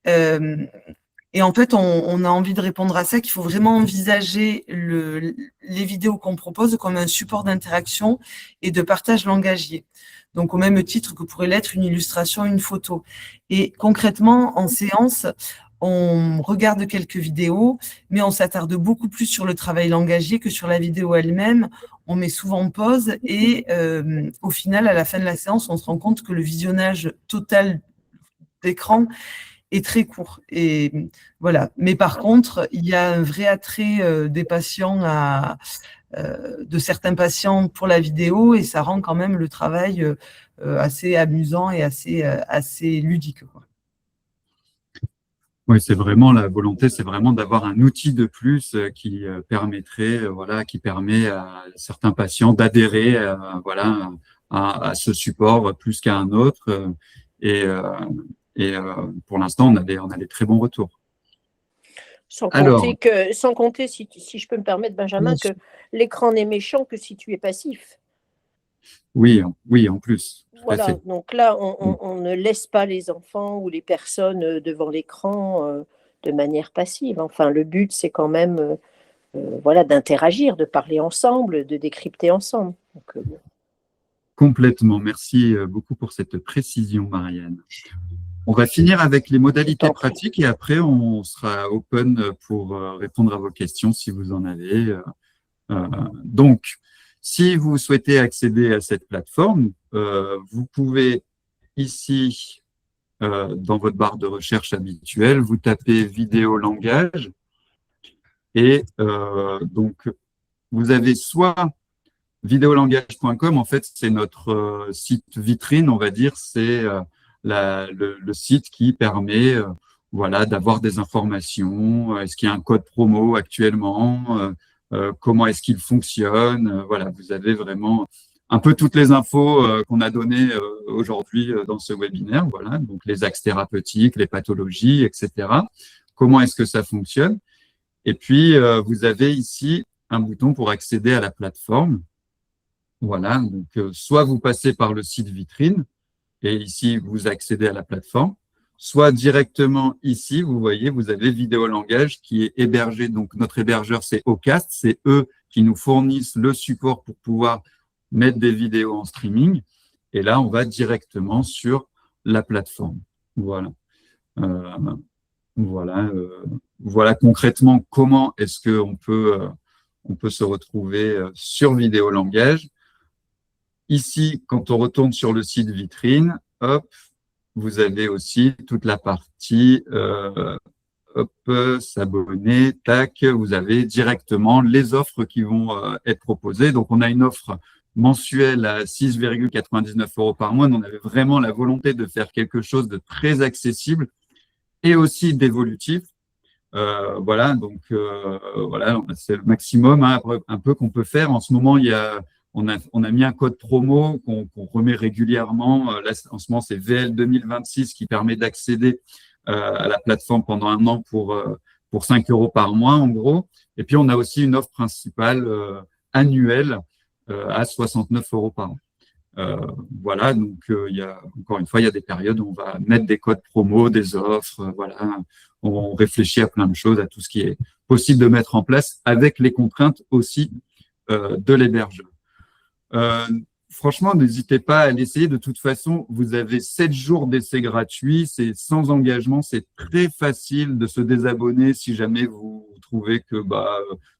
Speaker 1: Et en fait, on a envie de répondre à ça, qu'il faut vraiment envisager les vidéos qu'on propose comme un support d'interaction et de partage langagier. Donc, au même titre que pourrait l'être une illustration, une photo. Et concrètement, en séance, on regarde quelques vidéos, mais on s'attarde beaucoup plus sur le travail langagier que sur la vidéo elle-même. On met souvent pause et au final, à la fin de la séance, on se rend compte que le visionnage total d'écran est très court. Et voilà. Mais par contre, il y a un vrai attrait des patients de certains patients pour la vidéo et ça rend quand même le travail assez amusant et assez ludique, quoi.
Speaker 2: Oui, c'est vraiment la volonté, c'est vraiment d'avoir un outil de plus qui permettrait, qui permet à certains patients d'adhérer, à ce support plus qu'à un autre. Et pour l'instant, on a des très bons retours.
Speaker 5: Sans compter, si je peux me permettre, Benjamin, que l'écran n'est méchant que si tu es passif.
Speaker 2: Oui, oui, en plus, tout à
Speaker 5: Voilà,
Speaker 2: fait.
Speaker 5: donc là, on ne laisse pas les enfants ou les personnes devant l'écran de manière passive. Enfin, le but, c'est quand même voilà, d'interagir, de parler ensemble, de décrypter ensemble. Donc,
Speaker 2: Complètement. Merci beaucoup pour cette précision, Marianne. On va finir avec les
Speaker 5: je
Speaker 2: modalités
Speaker 5: t'en prie.
Speaker 2: pratiques et après, on sera open pour répondre à vos questions si vous en avez. Donc, si vous souhaitez accéder à cette plateforme, vous pouvez ici, dans votre barre de recherche habituelle, vous tapez vidéo langage et donc, vous avez soit videolangage.com, en fait, c'est notre site vitrine, on va dire, c'est le site qui permet voilà, d'avoir des informations. Est-ce qu'il y a un code promo actuellement? Comment est-ce qu'il fonctionne? Voilà, vous avez vraiment un peu toutes les infos qu'on a données aujourd'hui dans ce webinaire. Voilà, donc les axes thérapeutiques, les pathologies, etc. Comment est-ce que ça fonctionne? Et puis, vous avez ici un bouton pour accéder à la plateforme. Voilà, donc soit vous passez par le site vitrine et ici vous accédez à la plateforme, soit directement ici, vous voyez, vous avez Vidéo Langage qui est hébergé. Donc notre hébergeur, c'est Ocast, c'est eux qui nous fournissent le support pour pouvoir mettre des vidéos en streaming. Et là, on va directement sur la plateforme. Voilà. Voilà concrètement comment est-ce qu'on peut, on peut se retrouver sur Vidéo Langage. Ici, quand on retourne sur le site vitrine, hop, vous avez aussi toute la partie s'abonner, tac, vous avez directement les offres qui vont être proposées. Donc, on a une offre mensuelle à 6,99 € par mois. On avait vraiment la volonté de faire quelque chose de très accessible et aussi d'évolutif. Voilà, donc voilà, c'est le maximum hein, un peu qu'on peut faire. En ce moment, on a mis un code promo qu'on remet régulièrement. Là, en ce moment, c'est VL 2026 qui permet d'accéder à la plateforme pendant un an pour 5 € par mois, en gros. Et puis, on a aussi une offre principale annuelle à 69 € par an. Voilà, donc encore une fois, il y a des périodes où on va mettre des codes promo, des offres, voilà. On réfléchit à plein de choses, à tout ce qui est possible de mettre en place avec les contraintes aussi de l'hébergeur. Franchement, n'hésitez pas à l'essayer. De toute façon, vous avez 7 jours d'essai gratuit. C'est sans engagement. C'est très facile de se désabonner si jamais vous trouvez que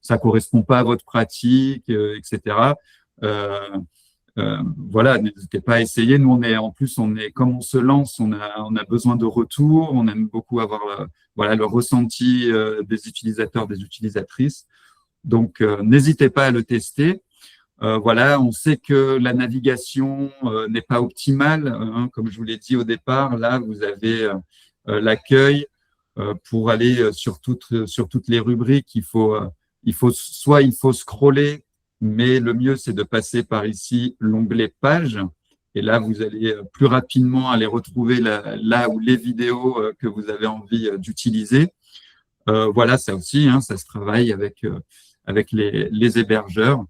Speaker 2: ça correspond pas à votre pratique, etc. Voilà, n'hésitez pas à essayer. Nous, comme on se lance, on a besoin de retours. On aime beaucoup avoir voilà, le ressenti des utilisateurs, des utilisatrices. Donc, n'hésitez pas à le tester. Voilà, on sait que la navigation n'est pas optimale. Hein, comme je vous l'ai dit au départ, là, vous avez l'accueil pour aller sur toutes les rubriques. Il faut scroller, mais le mieux, c'est de passer par ici l'onglet Pages. Et là, vous allez plus rapidement aller retrouver là où les vidéos que vous avez envie d'utiliser. Voilà, ça aussi, hein, ça se travaille avec les hébergeurs.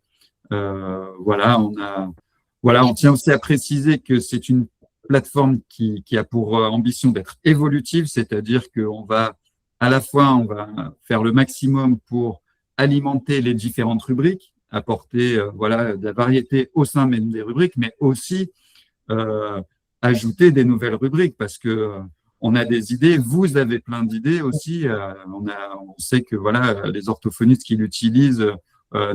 Speaker 2: Voilà, on tient aussi à préciser que c'est une plateforme qui a pour ambition d'être évolutive, c'est-à-dire qu'on va à la fois on va faire le maximum pour alimenter les différentes rubriques, apporter voilà de la variété au sein même des rubriques, mais aussi ajouter des nouvelles rubriques parce que on a des idées, vous avez plein d'idées aussi. On sait que voilà les orthophonistes qui l'utilisent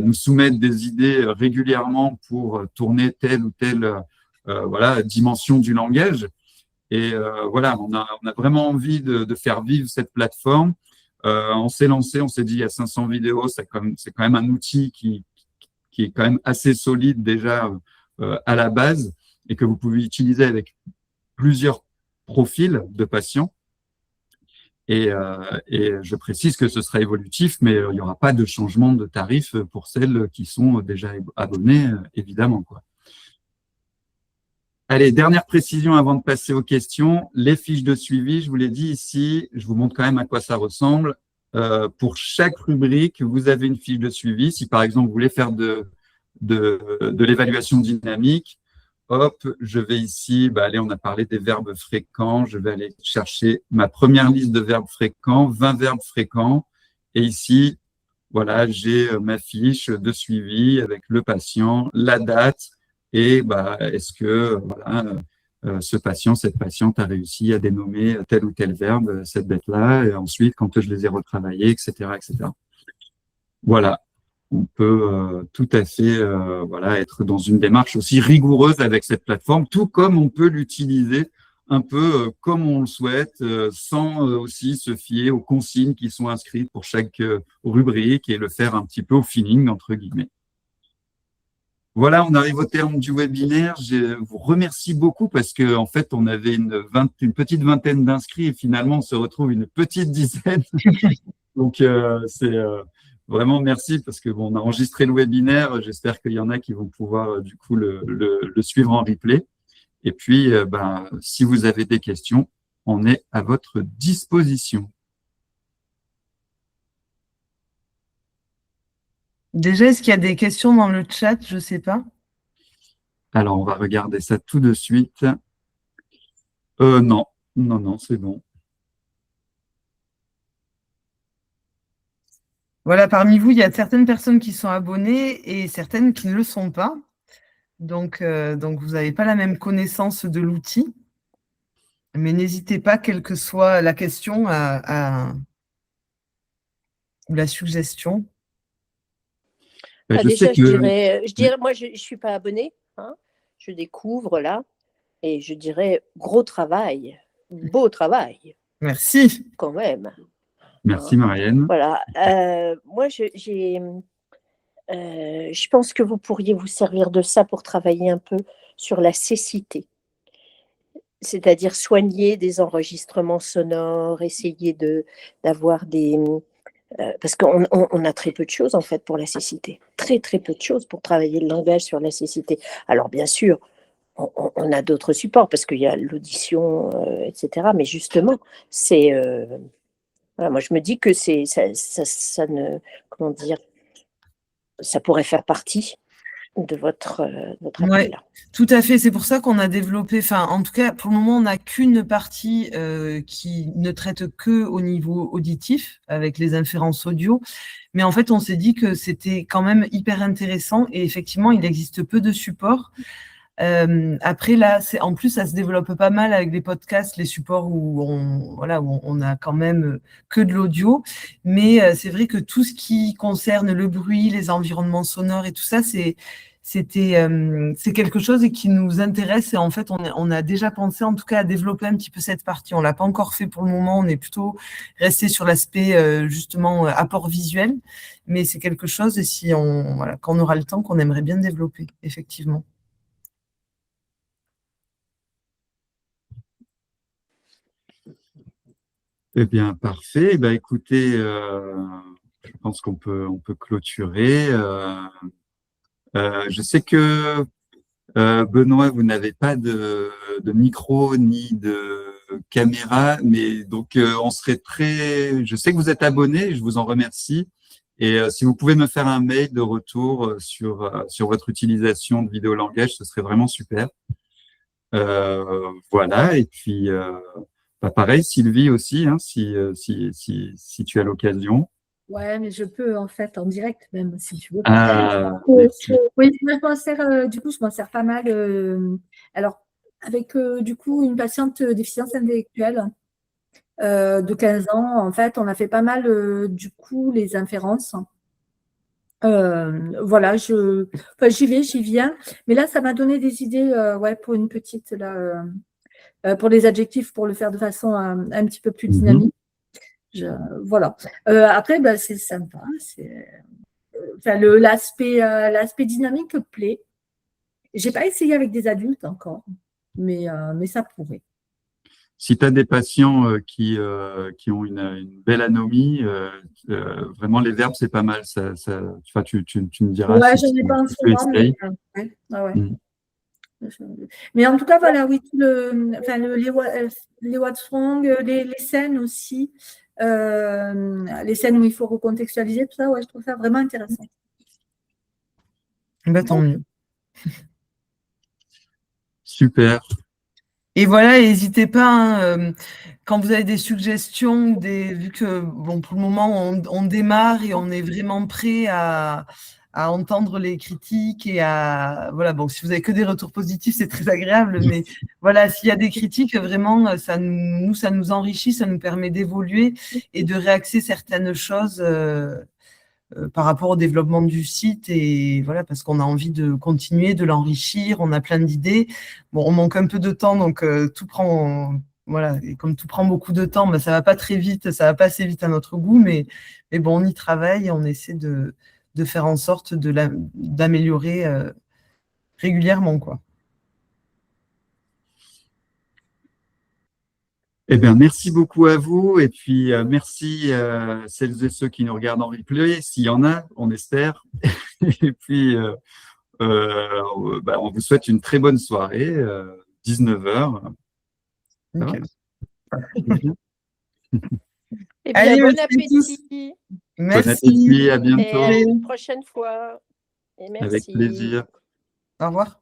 Speaker 2: nous soumettent des idées régulièrement pour tourner telle ou telle voilà, dimension du langage. Et voilà, on a vraiment envie de faire vivre cette plateforme. On s'est lancé, on s'est dit il y a 500 vidéos, c'est quand même un outil qui est quand même assez solide déjà à la base et que vous pouvez utiliser avec plusieurs profils de patients. Et je précise que ce sera évolutif, mais il n'y aura pas de changement de tarif pour celles qui sont déjà abonnées, évidemment, quoi. Allez, dernière précision avant de passer aux questions. Les fiches de suivi, je vous l'ai dit ici, je vous montre quand même à quoi ça ressemble. Pour chaque rubrique, vous avez une fiche de suivi. Si par exemple, vous voulez faire de de l'évaluation dynamique. Hop, je vais ici, allez, on a parlé des verbes fréquents. Je vais aller chercher ma première liste de verbes fréquents, 20 verbes fréquents. Et ici, voilà, j'ai ma fiche de suivi avec le patient, la date et est-ce que voilà, ce patient, cette patiente a réussi à dénommer tel ou tel verbe cette date-là, et ensuite quand je les ai retravaillés, etc., etc. Voilà, on peut tout à fait voilà, être dans une démarche aussi rigoureuse avec cette plateforme, tout comme on peut l'utiliser un peu comme on le souhaite, sans aussi se fier aux consignes qui sont inscrites pour chaque rubrique et le faire un petit peu au feeling, entre guillemets. Voilà, on arrive au terme du webinaire. Je vous remercie beaucoup parce que en fait, on avait une petite vingtaine d'inscrits et finalement, on se retrouve une petite dizaine. Donc, c'est vraiment merci parce que bon, on a enregistré le webinaire. J'espère qu'il y en a qui vont pouvoir du coup le suivre en replay. Et puis, si vous avez des questions, on est à votre disposition.
Speaker 1: Déjà, est-ce qu'il y a des questions dans le chat? Je ne sais pas.
Speaker 2: Alors, on va regarder ça tout de suite. Non, c'est bon.
Speaker 1: Voilà, parmi vous, il y a certaines personnes qui sont abonnées et certaines qui ne le sont pas. Donc vous n'avez pas la même connaissance de l'outil. Mais n'hésitez pas, quelle que soit la question ou la suggestion.
Speaker 5: Je dirais, moi, je ne suis pas abonnée. Hein, je découvre là. Et je dirais, gros travail. Beau travail.
Speaker 1: Merci.
Speaker 5: Quand même.
Speaker 2: Merci, Marianne.
Speaker 5: Voilà. Moi, je pense que vous pourriez vous servir de ça pour travailler un peu sur la cécité. C'est-à-dire soigner des enregistrements sonores, essayer d'avoir des... parce qu'on a très peu de choses, en fait, pour la cécité. Très, très peu de choses pour travailler le langage sur la cécité. Alors, bien sûr, on a d'autres supports, parce qu'il y a l'audition, etc. Mais justement, c'est... voilà, moi, je me dis que ça ne... Comment dire, ça pourrait faire partie de votre appel.
Speaker 1: Ouais, tout à fait. C'est pour ça qu'on a développé, en tout cas, pour le moment, on n'a qu'une partie qui ne traite que au niveau auditif, avec les inférences audio. Mais en fait, on s'est dit que c'était quand même hyper intéressant et effectivement, il existe peu de supports. Après, là, en plus, ça se développe pas mal avec les podcasts, les supports où on a quand même que de l'audio. Mais c'est vrai que tout ce qui concerne le bruit, les environnements sonores et tout ça, c'est quelque chose qui nous intéresse. Et en fait, on a déjà pensé, en tout cas, à développer un petit peu cette partie. On l'a pas encore fait pour le moment. On est plutôt resté sur l'aspect, justement, apport visuel. Mais c'est quelque chose, et quand on aura le temps, qu'on aimerait bien développer, effectivement.
Speaker 2: Eh bien, parfait. Écoutez, je pense qu'on peut clôturer. Je sais que Benoît, vous n'avez pas de micro ni de caméra, mais donc on serait je sais que vous êtes abonné, je vous en remercie. Et si vous pouvez me faire un mail de retour sur votre utilisation de vidéolangage, ce serait vraiment super. Voilà. Et puis pareil, Sylvie aussi, hein, si tu as l'occasion.
Speaker 6: Ouais, mais je peux en fait en direct même si tu veux.
Speaker 2: Merci.
Speaker 6: Oui, moi, je m'en sers, du coup, je m'en sers pas mal. Alors, avec du coup une patiente déficience intellectuelle de 15 ans, en fait, on a fait pas mal du coup les inférences. Voilà, j'y viens. Mais là, ça m'a donné des idées ouais, pour une petite, là, pour les adjectifs, pour le faire de façon un petit peu plus dynamique. Voilà. Après, c'est sympa. L'aspect dynamique plaît. J'ai pas essayé avec des adultes encore, mais ça pourrait.
Speaker 2: Si tu as des patients qui ont une belle anomie, vraiment les verbes, c'est pas mal. Tu me diras.
Speaker 6: Ouais,
Speaker 2: si
Speaker 6: j'en ai pas en ce moment, mais ouais.
Speaker 2: Mm.
Speaker 6: Mais en tout cas, voilà, oui, les Wattsong, les scènes aussi, les scènes où il faut recontextualiser, tout ça, ouais, je trouve ça vraiment intéressant.
Speaker 1: Bah, tant mieux.
Speaker 2: Super.
Speaker 1: Et voilà, n'hésitez pas, hein, quand vous avez des suggestions, vu que bon, pour le moment, on démarre et on est vraiment prêt à entendre les critiques et voilà, bon, si vous avez que des retours positifs, c'est très agréable, mais voilà, s'il y a des critiques, vraiment, ça nous enrichit, ça nous permet d'évoluer et de réaxer certaines choses par rapport au développement du site, et voilà, parce qu'on a envie de continuer, de l'enrichir, on a plein d'idées. Bon, on manque un peu de temps, donc tout prend, voilà, et comme tout prend beaucoup de temps, ben, ça va pas très vite, ça va pas assez vite à notre goût, mais bon, on y travaille et on essaie de faire en sorte d'améliorer régulièrement, quoi.
Speaker 2: Eh bien, merci beaucoup à vous. Et puis, merci celles et ceux qui nous regardent en replay, s'il y en a, on espère. Et puis, on vous souhaite une très bonne soirée, 19h.
Speaker 1: Nickel.
Speaker 5: Eh bien,
Speaker 1: Allez,
Speaker 5: bon
Speaker 1: merci à tous.
Speaker 5: appétit.
Speaker 2: Bon
Speaker 1: Merci.
Speaker 2: appétit, à
Speaker 5: Et
Speaker 2: bientôt.
Speaker 5: à une prochaine fois. Et
Speaker 2: Avec
Speaker 5: merci.
Speaker 2: plaisir.
Speaker 1: Au revoir.